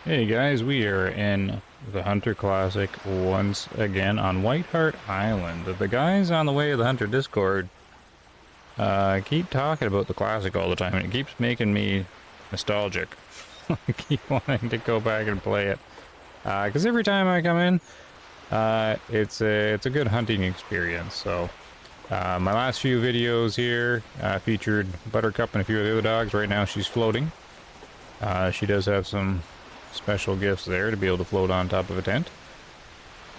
Hey guys, we are in the Hunter Classic once again on Whiteheart Island. The guys on the Way of the Hunter Discord keep talking about the Classic all the time, and it keeps making me nostalgic. I keep wanting to go back and play it. Because every time I come in, it's a good hunting experience. So my last few videos here featured Buttercup and a few of the other dogs. Right now she's floating. She does have some special gifts there to be able to float on top of a tent.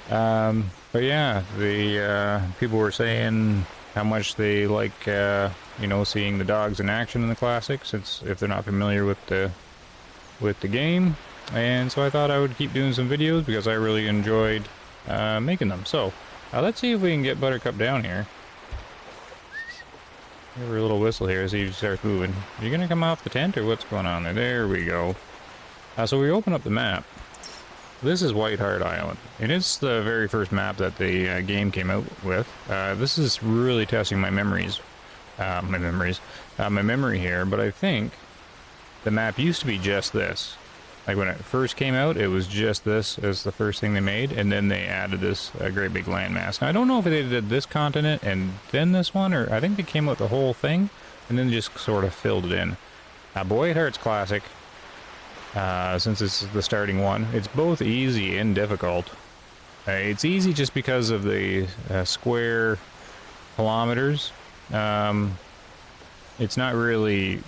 But yeah, the people were saying how much they like, seeing the dogs in action in the Classic, since if they're not familiar with the game. And so I thought I would keep doing some videos because I really enjoyed making them. So let's see if we can get Buttercup down here. Give her a little whistle here as he starts moving. Are you gonna come off the tent or what's going on there? There we go. So we open up the map. This is Whiteheart Island, and it's the very first map that the game came out with. This is really testing my memories, my memory here. But I think the map used to be just this. Like when it first came out, it was just this as the first thing they made, and then they added this great big landmass. Now, I don't know if they did this continent and then this one, or I think they came out with the whole thing and then just sort of filled it in. But Whiteheart's Classic. Since it's the starting one, it's both easy and difficult. It's easy just because of the square kilometers. It's not really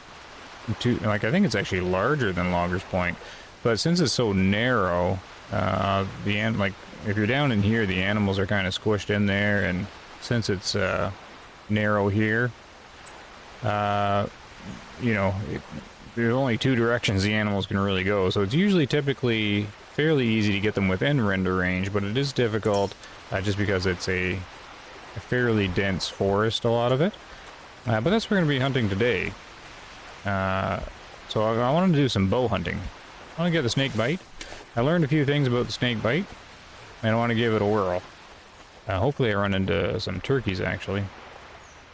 too, like, I think it's actually larger than Loggers Point, but since it's so narrow, like if you're down in here, the animals are kind of squished in there, and since it's narrow here, there's only two directions the animals can really go, so it's usually typically fairly easy to get them within render range, but it is difficult just because it's a fairly dense forest, a lot of it. But that's what we're going to be hunting today. So I wanted to do some bow hunting. I want to get the snakebite. I learned a few things about the snakebite, and I want to give it a whirl. Hopefully I run into some turkeys, actually.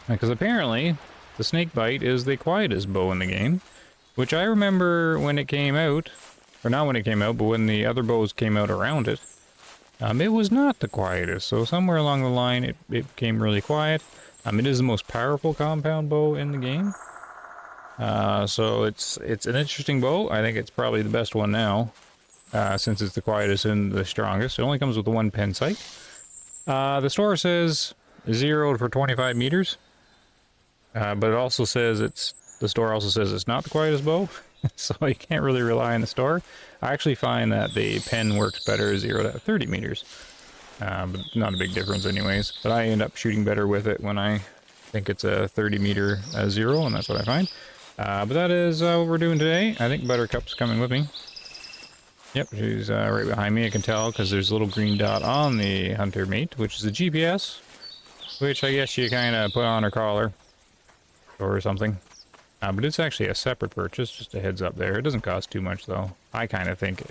Because apparently the snakebite is the quietest bow in the game. Which I remember when it came out, or not when it came out, but when the other bows came out around it, it was not the quietest. So somewhere along the line, it became really quiet. It is the most powerful compound bow in the game. So it's an interesting bow. I think it's probably the best one now, since it's the quietest and the strongest. It only comes with the one pen sight. The store says 0 for 25 meters, but it also says the store also says it's not the quietest bow, so you can't really rely on the store. I actually find that the pen works better 0 to 30 meters, but not a big difference anyways. But I end up shooting better with it when I think it's a 30-meter 0, and that's what I find. But that is what we're doing today. I think Buttercup's coming with me. Yep, she's right behind me. I can tell because there's a little green dot on the hunter mate, which is the GPS, which I guess you kind of put on her collar or something. But it's actually a separate purchase, just a heads up there. It doesn't cost too much, though. I kind of think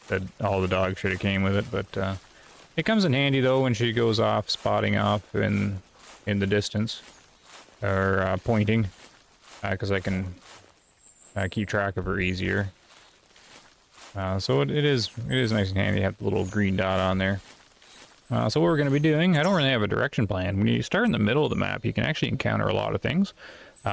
that all the dogs should have came with it, but it comes in handy, though, when she goes off, spotting off in the distance, or pointing, because I can keep track of her easier. So it is nice and handy to have the little green dot on there. So what we're going to be doing, I don't really have a direction plan. When you start in the middle of the map, you can actually encounter a lot of things.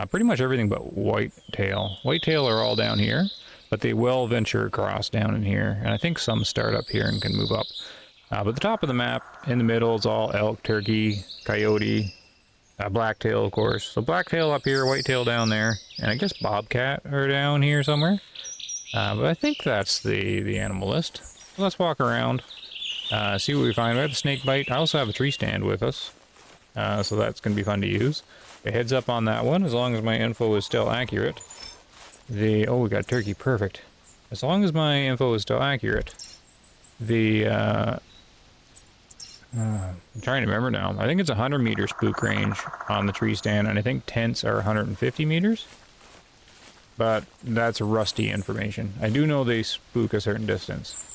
Pretty much everything but whitetail. Whitetail are all down here, but they will venture across down in here. And I think some start up here and can move up. But the top of the map, in the middle, is all elk, turkey, coyote, blacktail, of course. So blacktail up here, whitetail down there, and I guess bobcat are down here somewhere. But I think that's the animal list. So let's walk around, see what we find. We have the snakebite. I also have a tree stand with us, so that's going to be fun to use. A heads up on that one, as long as my info is still accurate. Oh, we got turkey, perfect. As long as my info is still accurate, I'm trying to remember now. I think it's a 100-meter spook range on the tree stand, and I think tents are 150 meters. But that's rusty information. I do know they spook a certain distance.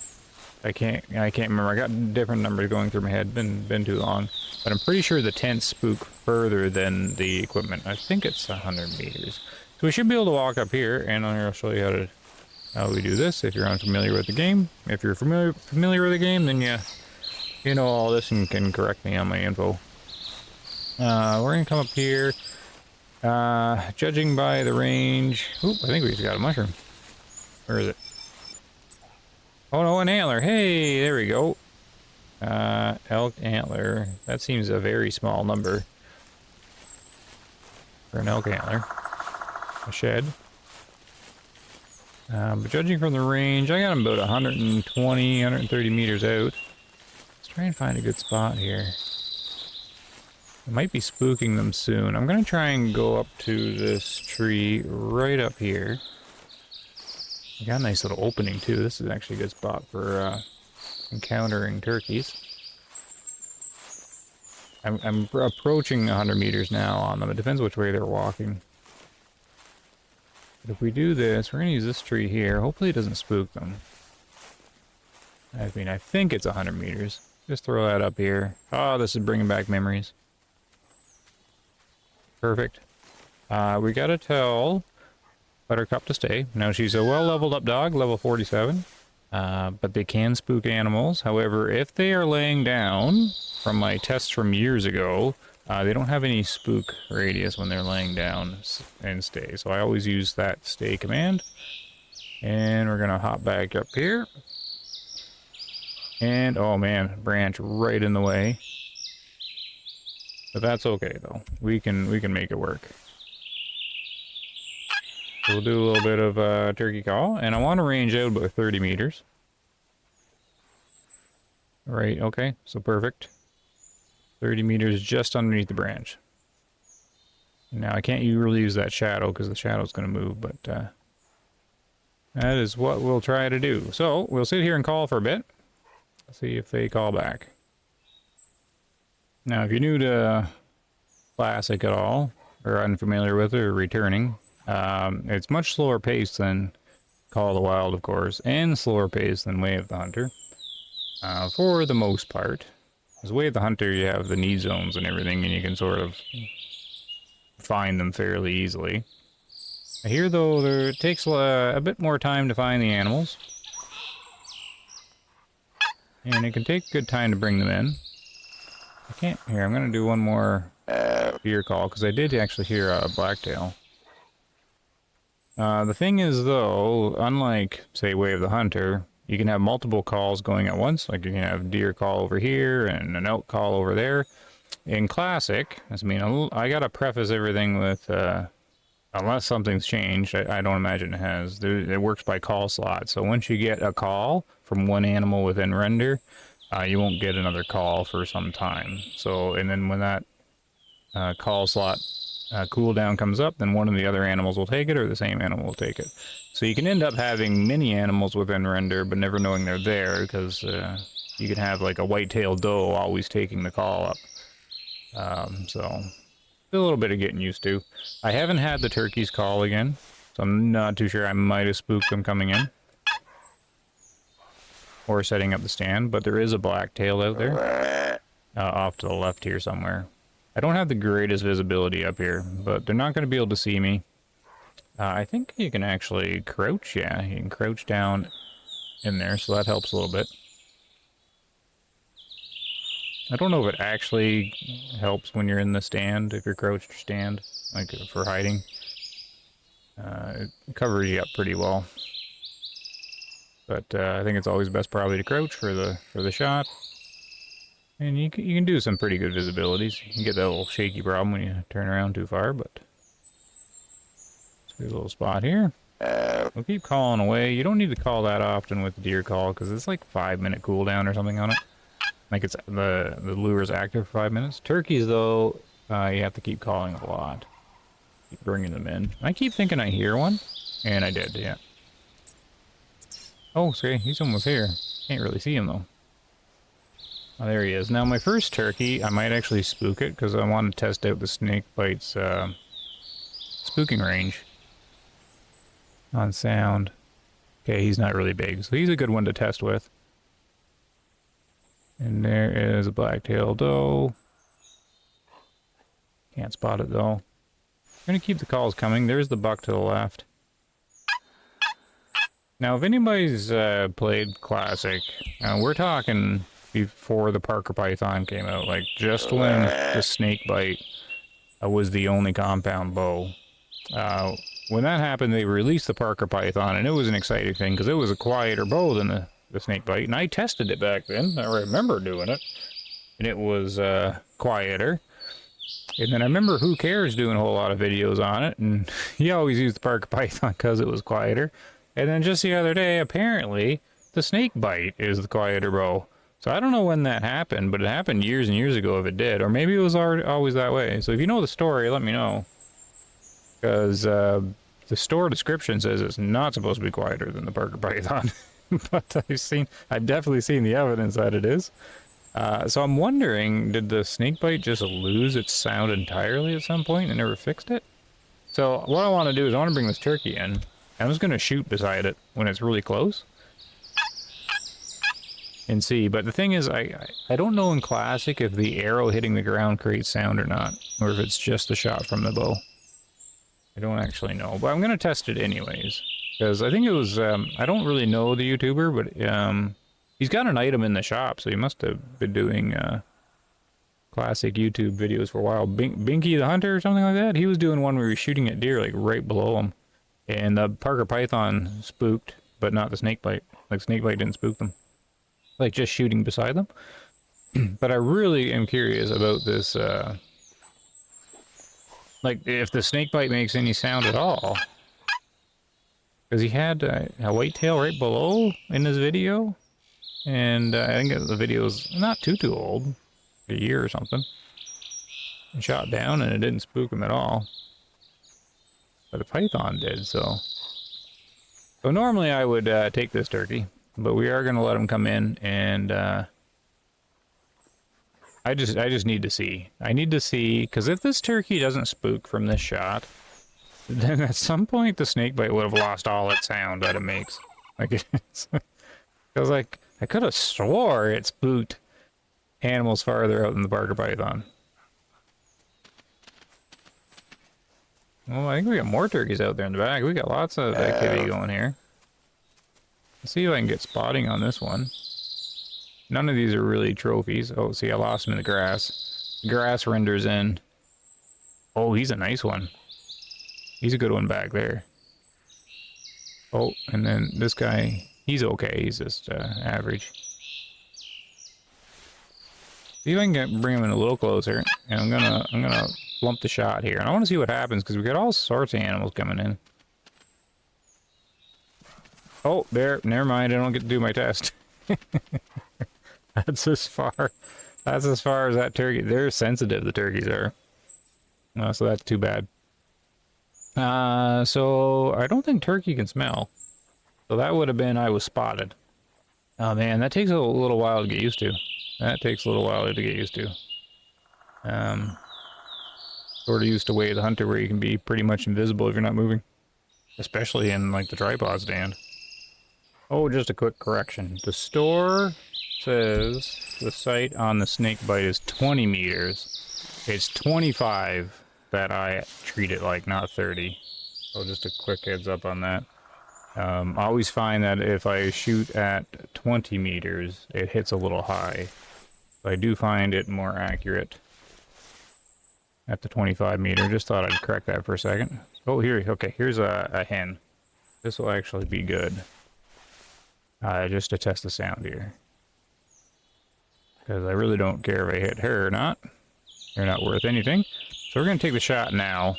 I can't remember. I got different numbers going through my head. Been too long. But I'm pretty sure the tents spook further than the equipment. I think it's 100 meters. So we should be able to walk up here, and I'll show you how how we do this. If you're unfamiliar with the game, if you're familiar with the game, then you know all this and can correct me on my info. We're gonna come up here. Judging by the range... Oop, I think we just got a mushroom. Where is it? Oh no, an antler. Hey, there we go. Elk antler. That seems a very small number for an elk antler. A shed. But judging from the range, I got him about 120, 130 meters out. Let's try and find a good spot here. I might be spooking them soon. I'm going to try and go up to this tree right up here. I got a nice little opening too. This is actually a good spot for encountering turkeys. I'm approaching 100 meters now on them. It depends which way they're walking. But if we do this, we're going to use this tree here. Hopefully it doesn't spook them. I mean, I think it's 100 meters. Just throw that up here. Oh, this is bringing back memories. Perfect. We got to tell Buttercup to stay. Now, she's a well-leveled up dog, level 47. But they can spook animals. However, if they are laying down, from my tests from years ago, they don't have any spook radius when they're laying down and stay. So I always use that stay command. And we're going to hop back up here. And, oh man, branch right in the way. But that's okay, though. We can make it work. We'll do a little bit of turkey call, and I want to range out about 30 meters. Right, okay, so perfect. 30 meters just underneath the branch. Now, I can't really use that shadow because the shadow's going to move, but that is what we'll try to do. So, we'll sit here and call for a bit. See if they call back. Now, if you're new to Classic at all, or unfamiliar with it, or returning, it's much slower paced than Call of the Wild, of course, and slower paced than Way of the Hunter, for the most part. Because Way of the Hunter, you have the need zones and everything, and you can sort of find them fairly easily. Here, though, it takes a bit more time to find the animals. And it can take a good time to bring them in. I can't... Here, I'm going to do one more deer call, because I did actually hear a blacktail. The thing is, though, unlike, say, Way of the Hunter, you can have multiple calls going at once. Like, you can have deer call over here and an elk call over there. In Classic, I mean, I gotta preface everything with, unless something's changed, I don't imagine it has. It works by call slot. So once you get a call from one animal within render, you won't get another call for some time. So, and then when that call slot cooldown comes up, then one of the other animals will take it, or the same animal will take it. So you can end up having many animals within render, but never knowing they're there, because you can have like a white-tailed doe always taking the call up. So a little bit of getting used to. I haven't had the turkeys call again, so I'm not too sure. I might have spooked them coming in, or setting up the stand, but there is a blacktail out there, off to the left here somewhere. I don't have the greatest visibility up here, but they're not going to be able to see me. I think you can actually crouch, yeah, you can crouch down in there, so that helps a little bit. I don't know if it actually helps when you're in the stand, if you're crouched or stand, like for hiding. It covers you up pretty well. But I think it's always best probably to crouch for the shot. And you can do some pretty good visibilities. You can get that little shaky problem when you turn around too far, but... Let's get a little spot here. We'll keep calling away. You don't need to call that often with the deer call, because it's like 5-minute cooldown or something on it. Like it's the lure's active for 5 minutes. Turkeys, though, you have to keep calling a lot. Keep bringing them in. I keep thinking I hear one, and I did, yeah. Oh, see, he's almost here. Can't really see him, though. Oh, there he is. Now, my first turkey, I might actually spook it, because I want to test out the Snakebite's spooking range on sound. Okay, he's not really big, so he's a good one to test with. And there is a black-tailed doe. Can't spot it, though. I'm going to keep the calls coming. There's the buck to the left. Now, if anybody's played Classic, we're talking before the Parker Python came out, like just when the Snakebite was the only compound bow. When that happened, they released the Parker Python, and it was an exciting thing because it was a quieter bow than the Snakebite, and I tested it back then. I remember doing it, and it was quieter. And then I remember Who Cares doing a whole lot of videos on it, and he always used the Parker Python because it was quieter. And then just the other day, apparently, the Snakebite is the quieter bow. So I don't know when that happened, but it happened years and years ago if it did. Or maybe it was always that way. So if you know the story, let me know. Because the store description says it's not supposed to be quieter than the Parker Python. But I've definitely seen the evidence that it is. So I'm wondering, did the Snakebite just lose its sound entirely at some point and never fixed it? So what I want to do is I want to bring this turkey in. I'm just going to shoot beside it when it's really close. And see, but the thing is, I don't know in Classic if the arrow hitting the ground creates sound or not. Or if it's just the shot from the bow. I don't actually know, but I'm going to test it anyways. Because I think it was, I don't really know the YouTuber, but he's got an item in the shop, so he must have been doing Classic YouTube videos for a while. Binky the Hunter or something like that? He was doing one where he was shooting at deer like right below him. And the Parker Python spooked, but not the Snakebite. Like, Snakebite didn't spook them. Like, just shooting beside them. But I really am curious about this, like, if the Snakebite makes any sound at all. Because he had a whitetail right below in his video. And I think the video's not too old. A year or something. And shot down, and it didn't spook him at all. But the Python did, so normally I would take this turkey, but we are going to let him come in, and I just need to see. I need to see, because if this turkey doesn't spook from this shot, then at some point the Snakebite would have lost all its sound that it makes. Like, it's, because like I could have swore it spooked animals farther out than the Parker Python. Well, I think we got more turkeys out there in the back. We got lots of activity going here. Let's see if I can get spotting on this one. None of these are really trophies. Oh, see, I lost him in the grass. The grass renders in. Oh, he's a nice one. He's a good one back there. Oh, and then this guy, he's okay. He's just average. See if I can bring him in a little closer. And I'm gonna lump the shot here. And I want to see what happens because we got all sorts of animals coming in. Oh, there. Never mind. I don't get to do my test. That's as far as that turkey. They're sensitive, the turkeys are. So that's too bad. So I don't think turkey can smell. So that would have been I was spotted. Oh man, that takes a little while to get used to. That takes a little while to get used to. Sort of used to way of the Hunter where you can be pretty much invisible if you're not moving. Especially in like the tripod stand. Oh, just a quick correction. The store says the sight on the Snakebite is 20 meters. It's 25 that I treat it like, not 30. So just a quick heads up on that. I always find that if I shoot at 20 meters, it hits a little high. So I do find it more accurate at the 25 meter. Just thought I'd correct that for a second. Oh, here, okay, here's a hen. This will actually be good. Just to test the sound here. Because I really don't care if I hit her or not. They're not worth anything. So we're going to take the shot now.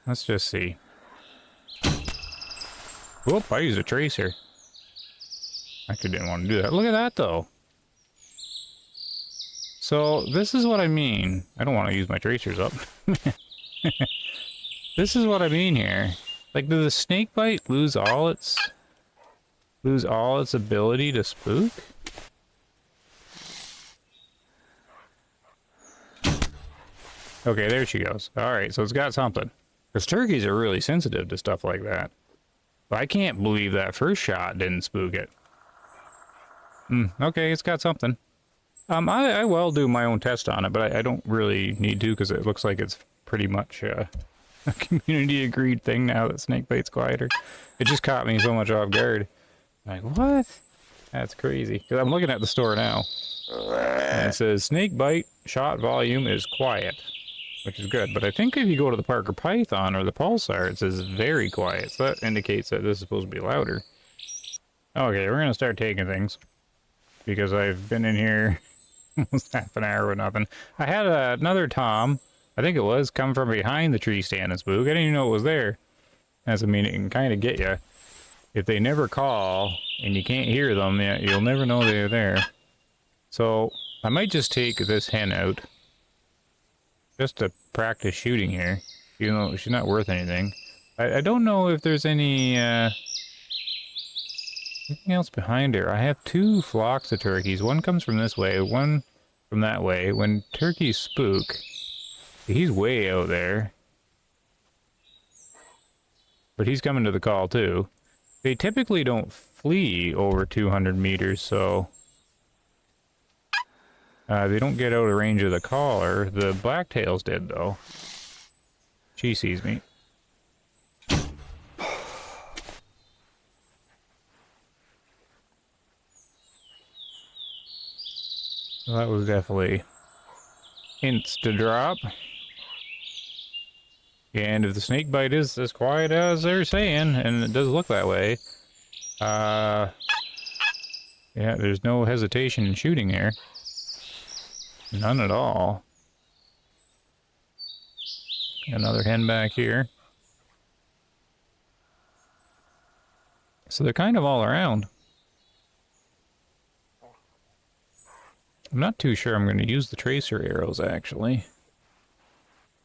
Let's just see. Whoop, I used a tracer. Actually didn't want to do that. Look at that, though. So, this is what I mean. I don't want to use my tracers up. This is what I mean here. Like, did the Snakebite lose all its ability to spook? Okay, there she goes. Alright, so it's got something. Because turkeys are really sensitive to stuff like that. But I can't believe that first shot didn't spook it. Okay, it's got something. I will do my own test on it, but I don't really need to because it looks like it's pretty much a community agreed thing now that snakebite's quieter. It just caught me so much off guard. Like, what? That's crazy. Because I'm looking at the store now. And it says snakebite shot volume is quiet, which is good. But I think if you go to the Parker Python or the Pulsar, it says very quiet. So that indicates that this is supposed to be louder. Okay, we're going to start taking things. Because I've been in here almost half an hour with nothing. I had another Tom, I think it was, come from behind the tree stand and spook. I didn't even know it was there. As I mean, it can kind of get you. If they never call and you can't hear them, you'll never know they're there. So I might just take this hen out just to practice shooting here. Even though she's not worth anything. I don't know if there's any anything else behind her. I have 2 flocks of turkeys. One comes from this way, one from that way. When turkeys spook, he's way out there. But he's coming to the call too. They typically don't flee over 200 meters, so they don't get out of range of the caller. The blacktails did, though. She sees me. Well, that was definitely insta-drop. And if the snakebite is as quiet as they're saying, and it does look that way, yeah, there's no hesitation in shooting here. None at all. Another hen back here. So they're kind of all around. I'm not too sure I'm going to use the tracer arrows, actually,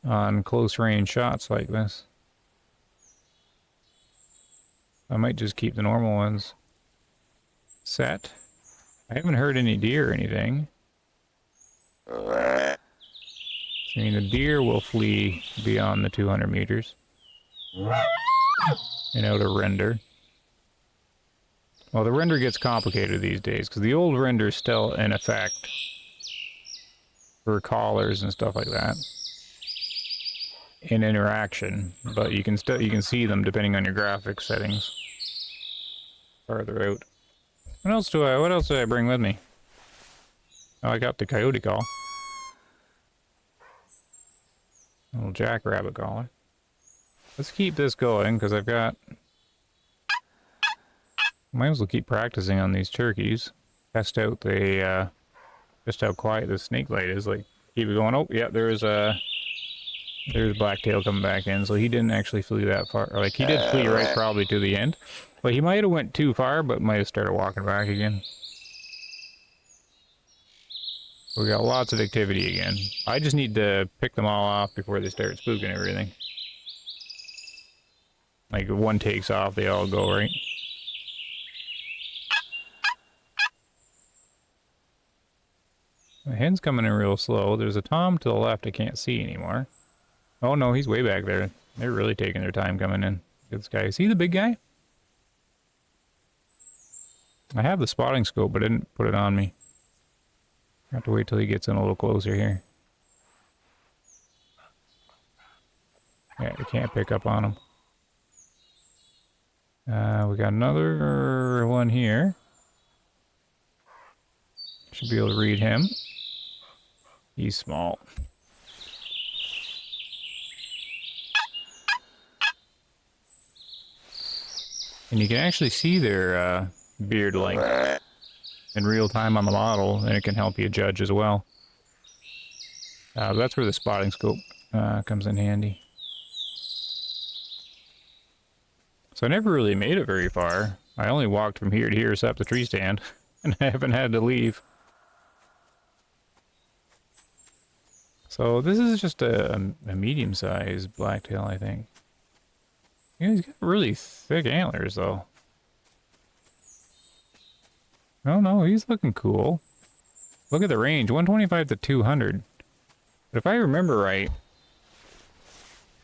on close range shots like this. I might just keep the normal ones set. I haven't heard any deer or anything. I mean, the deer will flee beyond the 200 meters and out of render. Well, the render gets complicated these days because the old render is still in effect for callers and stuff like that in interaction, but you can see them depending on your graphics settings farther out. What else did I bring with me? Oh, I got the coyote call. A little jackrabbit caller. Let's keep this going because I've got. Might as well keep practicing on these turkeys. Test out the just how quiet the snakebite is. Like, keep it going. Oh, yeah, there's blacktail coming back in. So he didn't actually flee that far. Or, like, he did flee right probably to the end. But he might have went too far, but might have started walking back again. We got lots of activity again. I just need to pick them all off before they start spooking everything. Like, if one takes off, they all go, right? The hen's coming in real slow. There's a tom to the left I can't see anymore. Oh no, he's way back there. They're really taking their time coming in. This guy. Is he the big guy? I have the spotting scope, but I didn't put it on me. I have to wait till he gets in a little closer here. Yeah, we can't pick up on him. We got another one here. Should be able to read him. He's small. And you can actually see their beard length in real time on the model, and it can help you judge as well. That's where the spotting scope comes in handy. So I never really made it very far. I only walked from here to here, set up the tree stand, and I haven't had to leave. So this is just a medium-sized blacktail, I think. Yeah, he's got really thick antlers, though. Oh no, he's looking cool. Look at the range, 125 to 200. But if I remember right,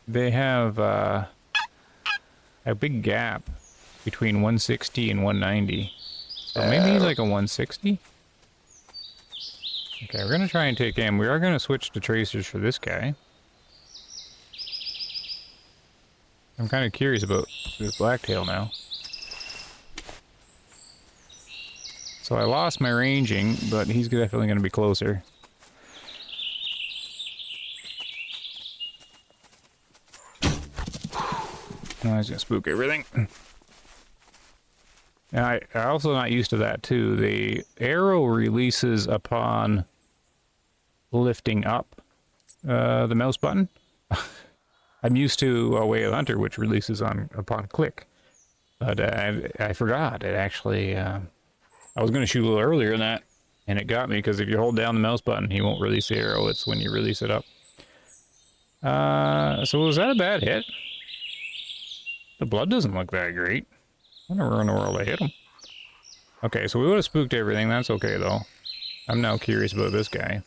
they have a big gap between 160 and 190. So maybe he's like a 160? Okay, we're gonna try and take him. We are gonna switch to tracers for this guy. I'm kind of curious about this blacktail now. So I lost my ranging, but he's definitely going to be closer. No, I was going to spook everything. And I also not used to that too. The arrow releases upon lifting up the mouse button. I'm used to a way of hunter, which releases upon click. But I forgot. It actually... I was going to shoot a little earlier than that, and it got me, because if you hold down the mouse button, he won't release the arrow. It's when you release it up. So was that a bad hit? The blood doesn't look that great. I wonder where in the world I hit him. Okay, so we would have spooked everything. That's okay, though. I'm now curious about this guy.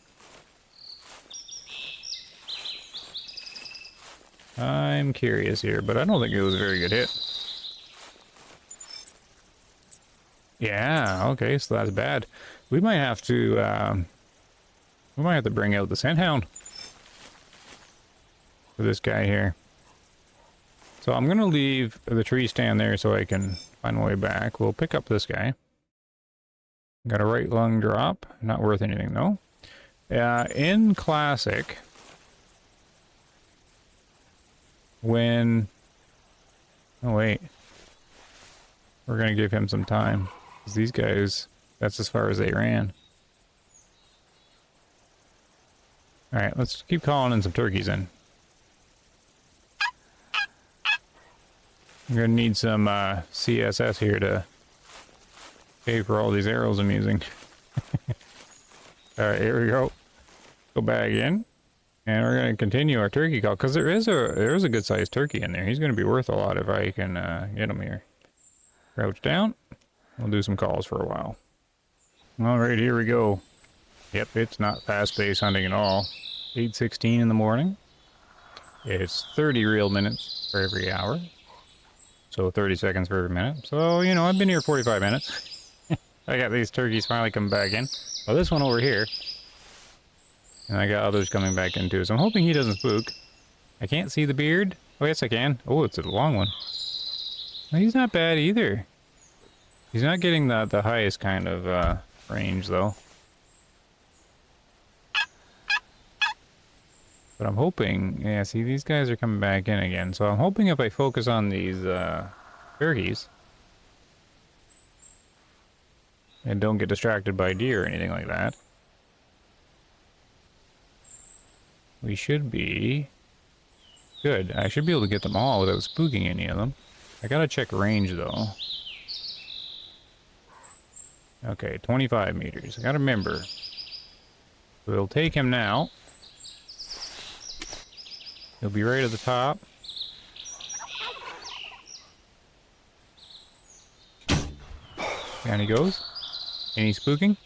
I'm curious here, but I don't think it was a very good hit. Yeah, okay, so that's bad. We might have to bring out the scent hound for this guy here. So I'm gonna leave the tree stand there so I can find my way back. We'll pick up this guy. Got a right lung drop. Not worth anything though. In classic, when... Oh wait. We're gonna give him some time. Because these guys, that's as far as they ran. Alright, let's keep calling in some turkeys in. I'm gonna need some CSS here to pay for all these arrows I'm using. Alright, here we go. Go back in. And we're gonna continue our turkey call, because there is a good sized turkey in there. He's gonna be worth a lot if I can get him here. Crouch down. We'll do some calls for a while. Alright, here we go. Yep, it's not fast-paced hunting at all. 8:16 in the morning. It's 30 real minutes for every hour. So 30 seconds for every minute. So, you know, I've been here 45 minutes. I got these turkeys finally coming back in. Well, this one over here. And I got others coming back in too. So I'm hoping he doesn't spook. I can't see the beard. Oh, yes I can. Oh, it's a long one. Well, he's not bad either. He's not getting the highest kind of range, though. But I'm hoping... Yeah, see, these guys are coming back in again. So I'm hoping if I focus on these turkeys... and don't get distracted by deer or anything like that... we should be... good. I should be able to get them all without spooking any of them. I gotta check range, though. Okay, 25 meters. I gotta remember. We'll take him now. He'll be right at the top. Down he goes. Any spooking?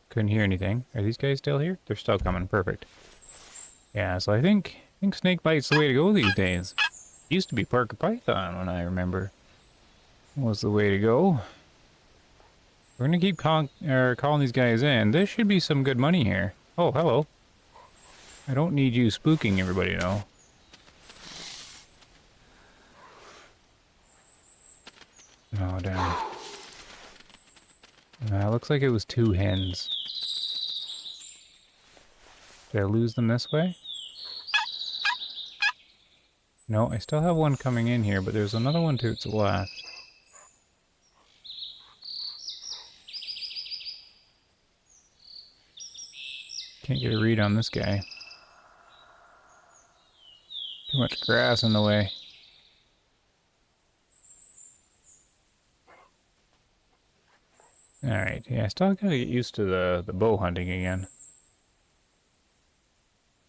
Couldn't hear anything. Are these guys still here? They're still coming. Perfect. Yeah, so I think Snakebite's the way to go these days. Used to be Parker Python when I remember. Was the way to go. We're gonna keep calling these guys in. There should be some good money here. Oh, hello. I don't need you spooking everybody, though. Oh, damn. Looks like it was 2 hens. Did I lose them this way? No, I still have one coming in here, but there's another one to its left. Can't get a read on this guy. Too much grass in the way. Alright, yeah, I still gotta get used to the bow hunting again.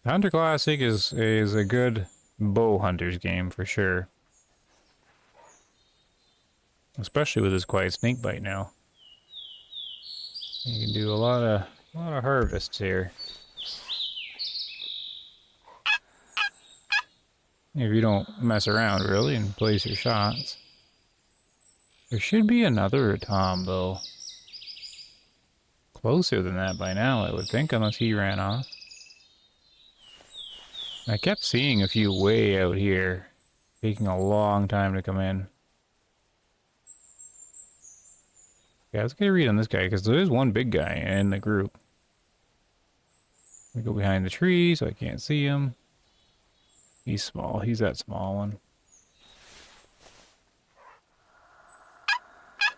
The Hunter Classic is a good bow hunter's game for sure. Especially with this quiet snakebite now. You can do a lot of harvests here. If you don't mess around really and place your shots. There should be another Tom though. Closer than that by now, I would think, unless he ran off. I kept seeing a few way out here, taking a long time to come in. Yeah, let's get a read on this guy, because there is one big guy in the group. We go behind the tree, so I can't see him. He's small. He's that small one.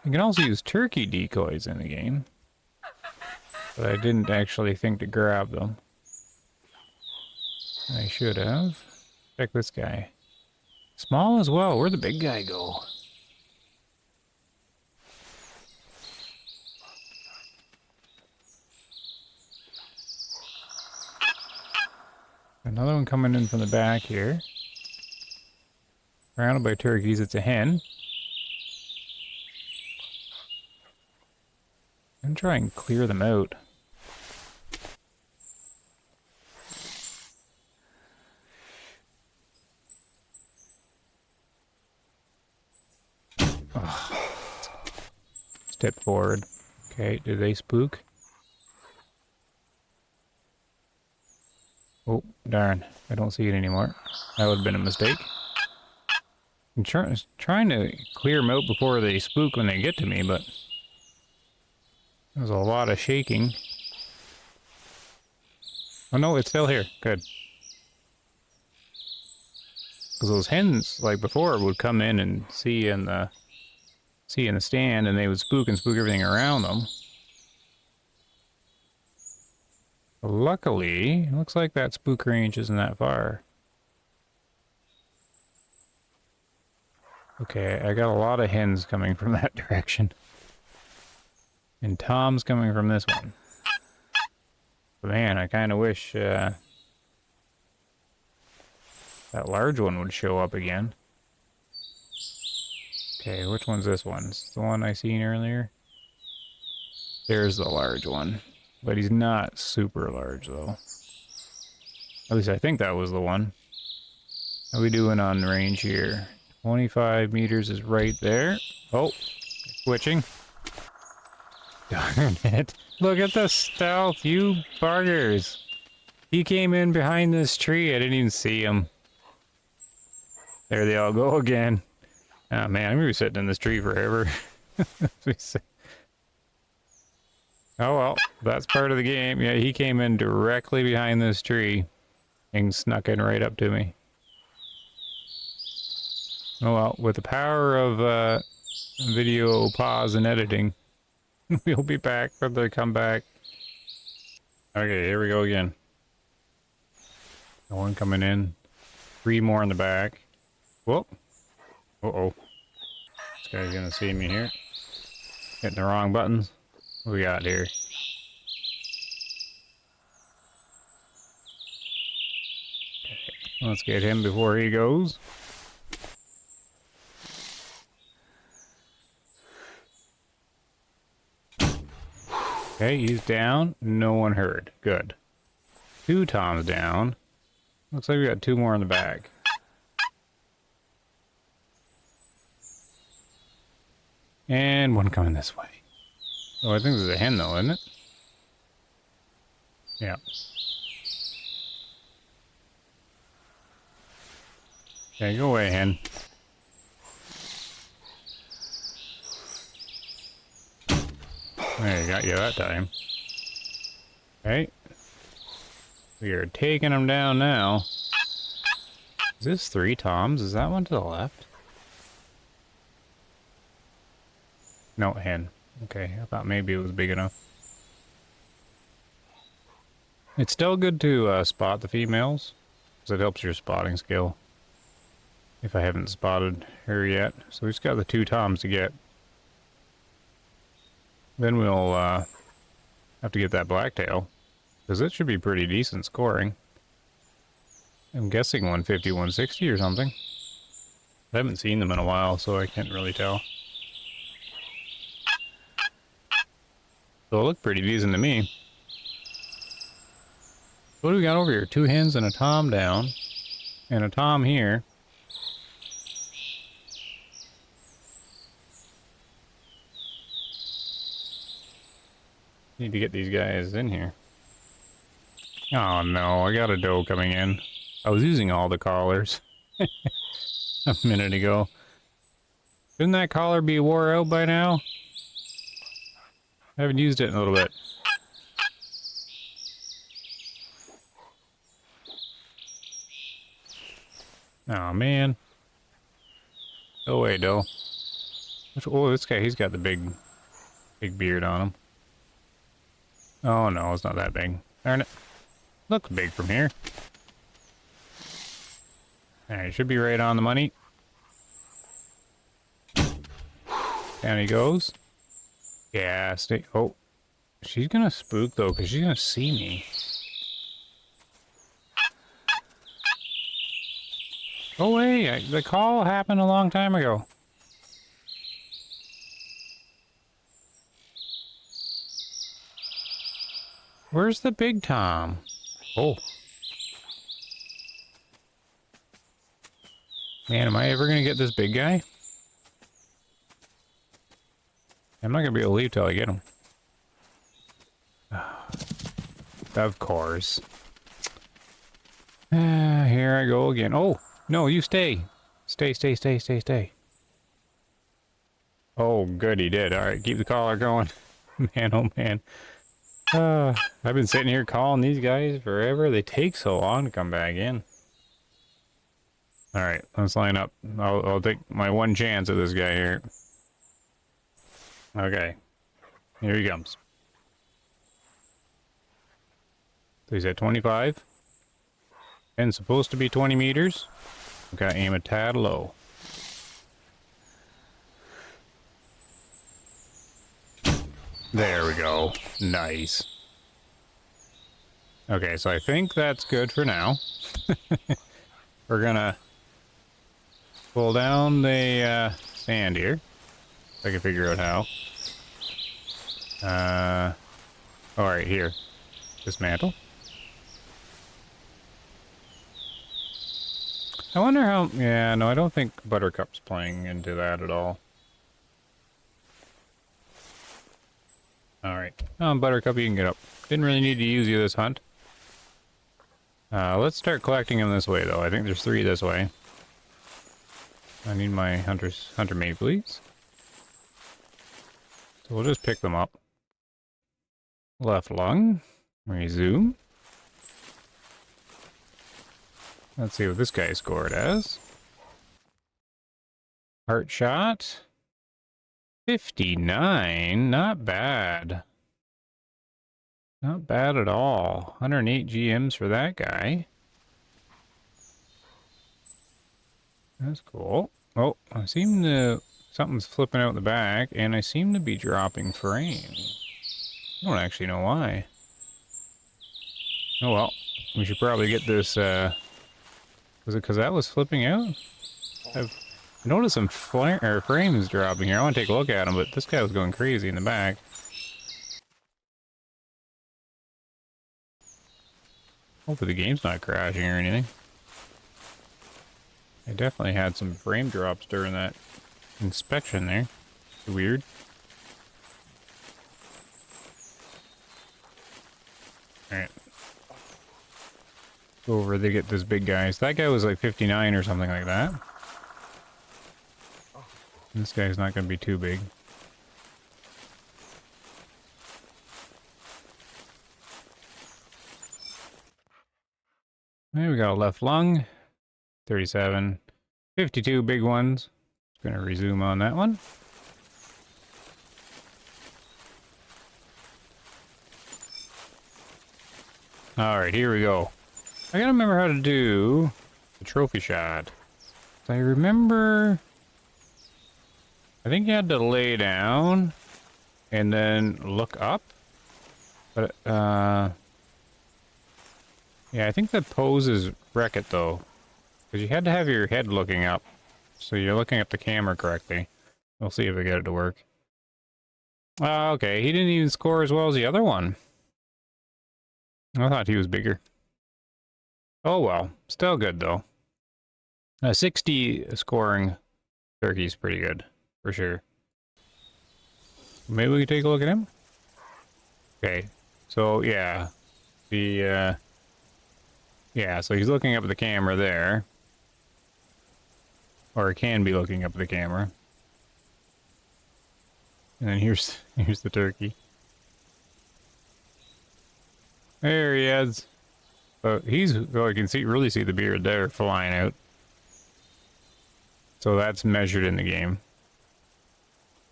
You can also use turkey decoys in the game, but I didn't actually think to grab them. I should have. Check this guy. Small as well. Where'd the big guy go? Another one coming in from the back here. Surrounded by turkeys. It's a hen. I'm gonna try and clear them out. Oh. Step forward. Okay, do they spook? Oh, darn. I don't see it anymore. That would have been a mistake. I'm trying to clear them out before they spook when they get to me, but there's a lot of shaking. Oh no, it's still here. Good. Because those hens, like before, would come in and see in the stand, and they would spook and spook everything around them. Luckily, it looks like that spook range isn't that far. Okay, I got a lot of hens coming from that direction. And Tom's coming from this one. But man, I kind of wish that large one would show up again. Okay, which one's this one? Is the one I seen earlier? There's the large one. But he's not super large, though. At least I think that was the one. How are we doing on range here? 25 meters is right there. Oh, switching. Darn it. Look at the stealth, you buggers. He came in behind this tree. I didn't even see him. There they all go again. Oh man, I'm gonna be sitting in this tree forever. Oh well, that's part of the game. Yeah, he came in directly behind this tree and snuck in right up to me. Oh well, with the power of video pause and editing, we'll be back for the comeback. Okay, here we go again. No one coming in. 3 more in the back. Whoop. Uh-oh. This guy's gonna see me here. Hitting the wrong buttons. What we got here? Okay, let's get him before he goes. Okay, he's down. No one heard. Good. 2 toms down. Looks like we got 2 more in the back. And one coming this way. Oh, I think there's a hen though, isn't it? Yeah. Okay, go away, hen. There, got you that time. Okay. We are taking them down now. Is this 3 toms? Is that one to the left? No, hen. Okay, I thought maybe it was big enough. It's still good to spot the females, because it helps your spotting skill. If I haven't spotted her yet. So we just got the 2 toms to get. Then we'll have to get that blacktail, because it should be pretty decent scoring. I'm guessing 150, 160 or something. I haven't seen them in a while, so I can't really tell. So it looked pretty decent to me. What do we got over here? 2 hens and a tom down. And a tom here. Need to get these guys in here. Oh no, I got a doe coming in. I was using all the collars a minute ago. Shouldn't that collar be wore out by now? I haven't used it in a little bit. Oh man. Go away, Doe. Oh, this guy, he's got the big beard on him. Oh no, it's not that big. Darn it. Looks big from here. Alright, should be right on the money. Down he goes. Yeah, stay. Oh, she's gonna spook though, because she's gonna see me. Oh wait, the call happened a long time ago. Where's the big Tom? Oh. Man, am I ever gonna get this big guy? I'm not gonna be able to leave till I get him. Of course. Here I go again. Oh, no, you stay. Stay. Oh, good, he did. Alright, keep the collar going. Man, oh man. I've been sitting here calling these guys forever. They take so long to come back in. Alright, let's line up. I'll take my one chance at this guy here. Okay. Here he comes. So he's at 25. And supposed to be 20 meters. Gotta aim a tad low. There we go. Nice. Okay, so I think that's good for now. We're gonna pull down the sand here. If I can figure out how. Alright, here. Dismantle. I wonder how... Yeah, no, I don't think Buttercup's playing into that at all. Alright. Buttercup, you can get up. Didn't really need to use you this hunt. Let's start collecting them this way, though. I think there's 3 this way. I need my hunter mate, please. So we'll just pick them up. Left lung. Resume. Let's see what this guy scored as. Heart shot. 59. Not bad. Not bad at all. 108 GMs for that guy. That's cool. Oh, I seem to... Something's flipping out in the back, and I seem to be dropping frames. I don't actually know why. Oh well. We should probably get this, Was it because that was flipping out? I've noticed some frames dropping here. I want to take a look at them, but this guy was going crazy in the back. Hopefully the game's not crashing or anything. I definitely had some frame drops during that inspection there. Weird. Alright. Go over, they get this big guy. So that guy was like 59 or something like that. This guy's not going to be too big. There we got a left lung. 37. 52 big ones. Gonna resume on that one. Alright, here we go. I gotta remember how to do the trophy shot. I remember... I think you had to lay down and then look up. But, yeah, I think the poses wreck it though. Because you had to have your head looking up. So you're looking at the camera correctly. We'll see if I get it to work. Okay, he didn't even score as well as the other one. I thought he was bigger. Oh well, still good though. 60 scoring turkey's pretty good, for sure. Maybe we can take a look at him? Okay, so yeah. The, Yeah, so he's looking up at the camera there. Or he can be looking up at the camera. And then here's the turkey. There he is. So I can really see the beard there flying out. So that's measured in the game.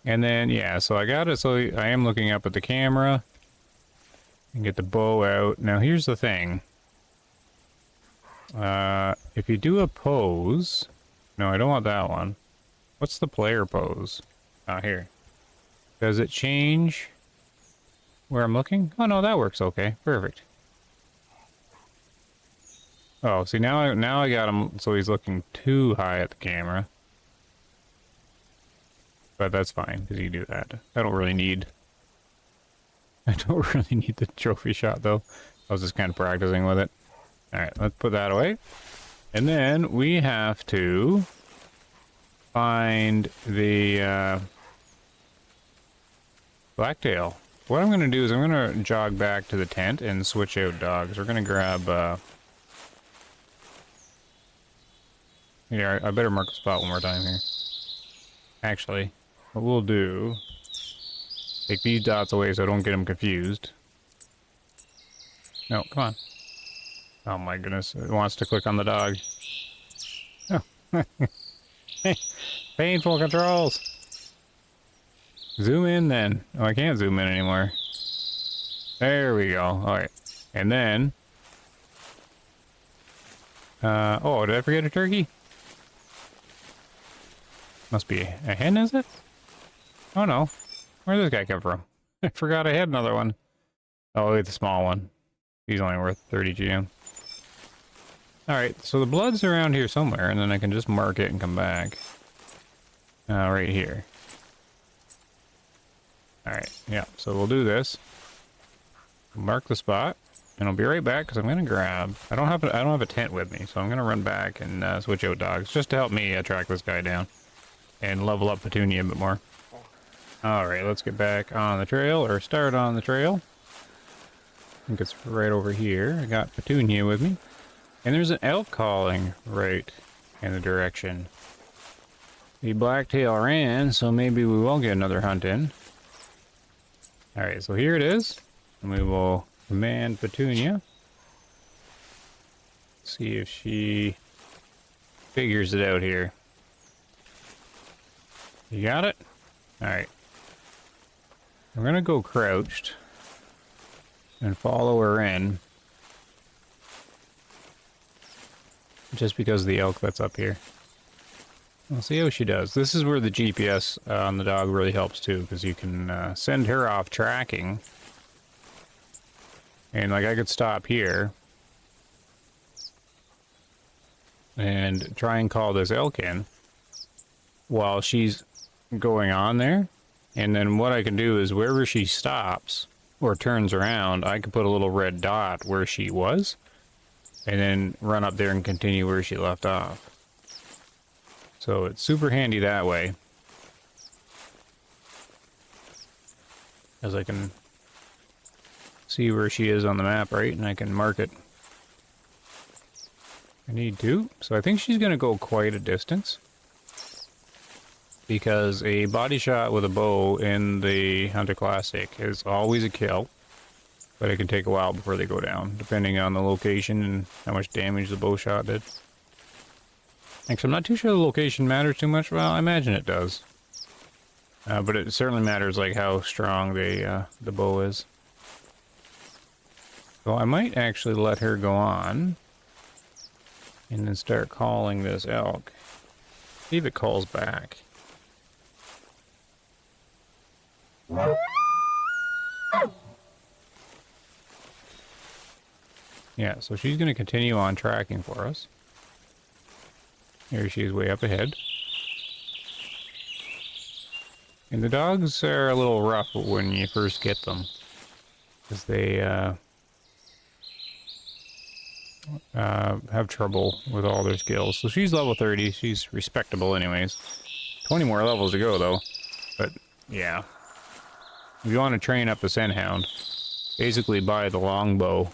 And then, yeah, so I got it. So I am looking up at the camera. And get the bow out. Now, here's the thing. If you do a pose... No, I don't want that one. What's the player pose? Ah, here. Does it change where I'm looking? Oh, no, that works okay. Perfect. Oh, see, now I got him so he's looking too high at the camera. But that's fine, because you do that. I don't really need the trophy shot, though. I was just kind of practicing with it. Alright, let's put that away. And then we have to find the blacktail. What I'm going to do is I'm going to jog back to the tent and switch out dogs. We're going to grab... Yeah, I better mark the spot one more time here. Actually, what we'll do... Take these dots away so I don't get them confused. No, come on. Oh my goodness, it wants to click on the dog. Oh. Painful controls! Zoom in then. Oh, I can't zoom in anymore. There we go. Alright. And then... oh, did I forget a turkey? Must be a hen, is it? Oh no. Where did this guy come from? I forgot I had another one. Oh, it's a small one. He's only worth 30 GM. Alright, so the blood's around here somewhere, and then I can just mark it and come back. Right here. Alright, yeah, so we'll do this. Mark the spot, and I'll be right back, because I'm going to grab... I don't have a tent with me, so I'm going to run back and switch out dogs, just to help me track this guy down. And level up Petunia a bit more. Alright, let's get back on the trail, or start on the trail. I think it's right over here. I got Petunia with me. And there's an elk calling right in the direction. The blacktail ran, so maybe we will get another hunt in. Alright, so here it is. And we will command Petunia. See if she figures it out here. You got it? Alright. I'm gonna go crouched and follow her in. Just because of the elk that's up here. We'll see how she does. This is where the GPS on the dog really helps too, because you can send her off tracking. And like I could stop here and try and call this elk in while she's going on there. And then what I can do is wherever she stops or turns around, I can put a little red dot where she was. And then run up there and continue where she left off. So it's super handy that way. As I can see where she is on the map, right? And I can mark it. I need to. So I think she's going to go quite a distance. Because a body shot with a bow in the Hunter Classic is always a kill. But it can take a while before they go down, depending on the location and how much damage the bow shot did. Actually, I'm not too sure the location matters too much. Well, I imagine it does. But it certainly matters, like, how strong the bow is. So I might actually let her go on. And then start calling this elk. See if it calls back. Yeah, so she's going to continue on tracking for us. Here she is way up ahead. And the dogs are a little rough when you first get them. Because they have trouble with all their skills. So she's level 30. She's respectable anyways. 20 more levels to go though. But yeah. If you want to train up the scent hound, basically buy the longbow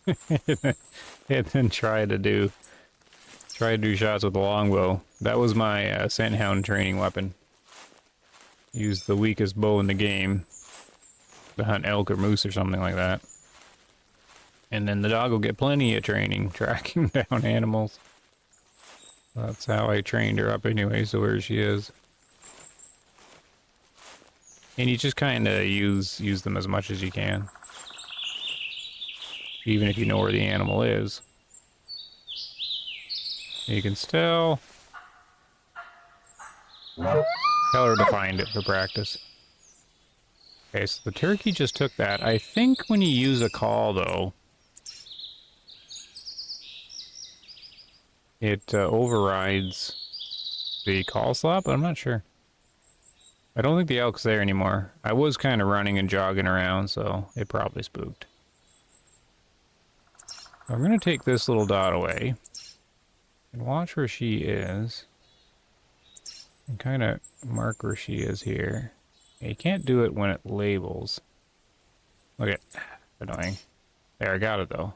and then try to do shots with the longbow. That was my scent hound training weapon. Use the weakest bow in the game to hunt elk or moose or something like that. And then the dog will get plenty of training tracking down animals. That's how I trained her up anyway, so where she is. And you just kind of use them as much as you can. Even if you know where the animal is. You can still tell her to find it for practice. Okay, so the turkey just took that. I think when you use a call, though, it overrides the call slot, but I'm not sure. I don't think the elk's there anymore. I was kind of running and jogging around, so it probably spooked. I'm going to take this little dot away and watch where she is and kind of mark where she is here. You can't do it when it labels. Look at annoying. There, I got it though.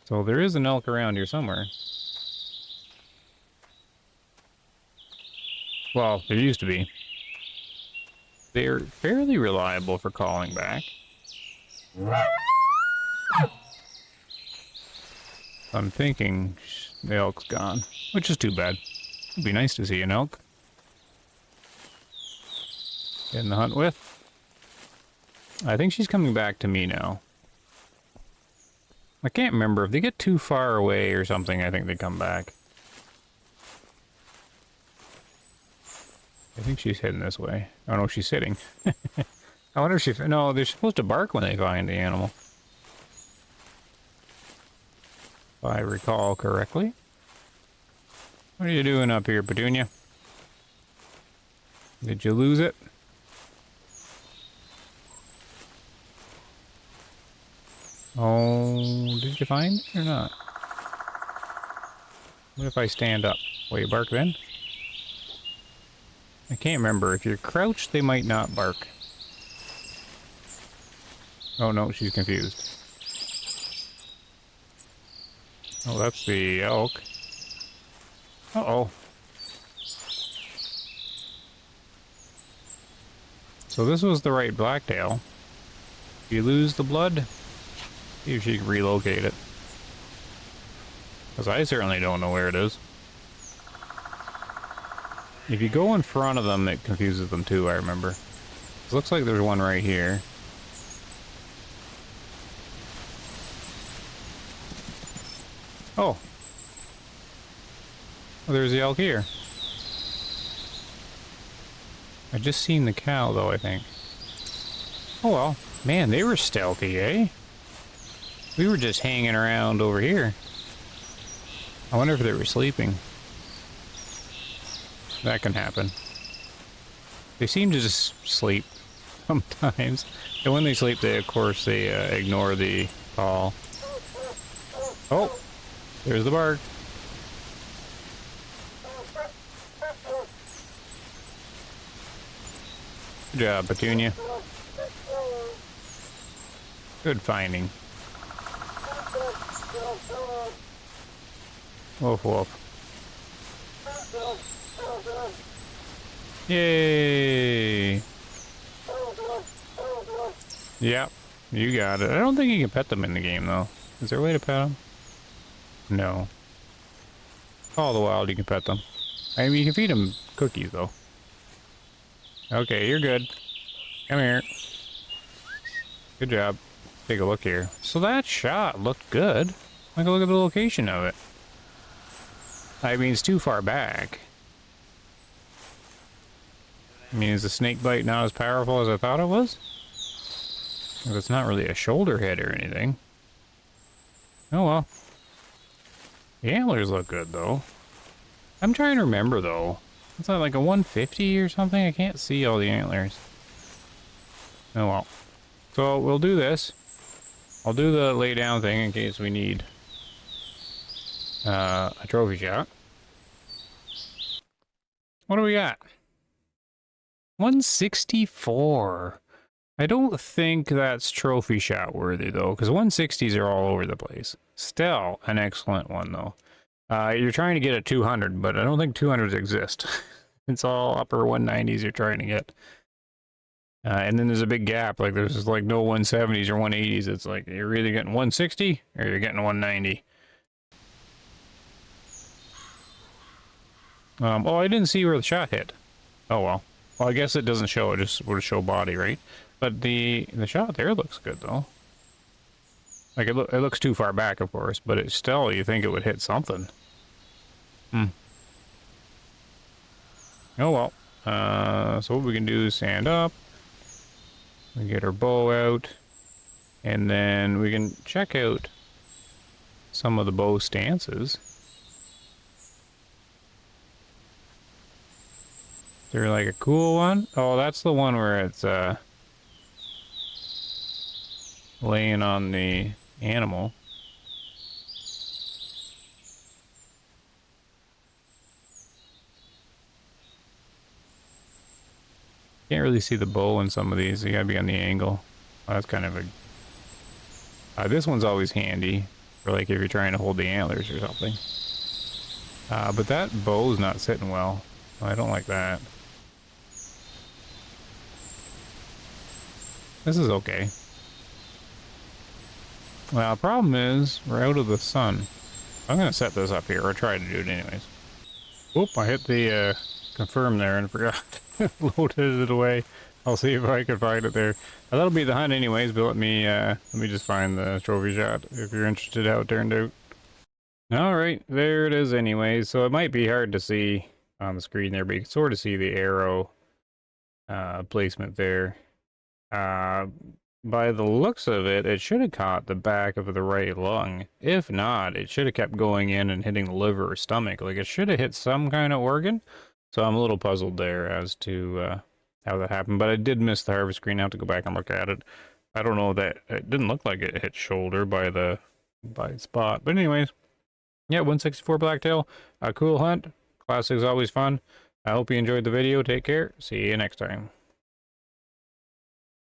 So there is an elk around here somewhere. Well, there used to be. They're fairly reliable for calling back. I'm thinking the elk's gone, which is too bad. It'd be nice to see an elk in the hunt with. I think she's coming back to me now. I can't remember. If they get too far away or something, I think they come back. I think she's heading this way. Oh no, she's sitting. I wonder if she... No, they're supposed to bark when they find the animal. If I recall correctly. What are you doing up here, Petunia? Did you lose it? Oh, did you find it or not? What if I stand up? Will you bark then? I can't remember. If you're crouched, they might not bark. Oh no, she's confused. Oh, that's the elk. Uh-oh. So this was the right blacktail. If you lose the blood, see if she can relocate it. Because I certainly don't know where it is. If you go in front of them, it confuses them too, I remember. It looks like there's one right here. Oh. Well, there's the elk here. I just seen the cow, though, I think. Oh, well. Man, they were stealthy, eh? We were just hanging around over here. I wonder if they were sleeping. That can happen. They seem to just sleep sometimes. And when they sleep, they, of course, they ignore the call. Oh, there's the bark. Good job, Petunia. Good finding. Woof woof. Yay! Yep, you got it. I don't think you can pet them in the game, though. Is there a way to pet them? No. All the wild, you can pet them. I mean, you can feed them cookies, though. Okay, you're good. Come here. Good job. Take a look here. So that shot looked good. Like, look at the location of it. I mean, it's too far back. I mean, is the snakebite not as powerful as I thought it was? If it's not really a shoulder hit or anything. Oh well. The antlers look good, though. I'm trying to remember, though. It's like a 150 or something? I can't see all the antlers. Oh well. So we'll do this. I'll do the lay down thing in case we need a trophy shot. What do we got? 164. I don't think that's trophy shot worthy though, because 160s are all over the place. Still an excellent one though. You're trying to get a 200, but I don't think 200s exist. It's all upper 190s you're trying to get. And then there's a big gap, like there's like no 170s or 180s. It's like you're either getting 160 or you're getting 190. Oh, I didn't see where the shot hit. Oh well. Well, I guess it doesn't show. It just would show body, right? But the shot there looks good though. Like it looks too far back, of course, but it's still, you think it would hit something. Hmm. Oh well. So what we can do is stand up. We get our bow out, and then we can check out some of the bow stances. Is there like a cool one? Oh, that's the one where it's laying on the animal. Can't really see the bow in some of these. You gotta be on the angle. Oh, that's kind of a... this one's always handy for like if you're trying to hold the antlers or something. But that bow's not sitting well. I don't like that. This is okay. Well, the problem is we're out of the sun. I'm gonna set this up here, or try to do it anyways. Whoop, I hit the confirm there and forgot. Loaded it away. I'll see if I can find it there. That'll be the hunt anyways, but let me just find the trophy shot if you're interested how it turned out. Alright, there it is anyways. So it might be hard to see on the screen there, but you can sort of see the arrow placement there. By the looks of it, it should have caught the back of the right lung. If not, it should have kept going in and hitting the liver or stomach. Like, it should have hit some kind of organ. So I'm a little puzzled there as to how that happened. But I did miss the harvest screen. I have to go back and look at it. I don't know that... It didn't look like it hit shoulder by the spot. But anyways, yeah, 164 blacktail. A cool hunt. Classic's always fun. I hope you enjoyed the video. Take care. See you next time.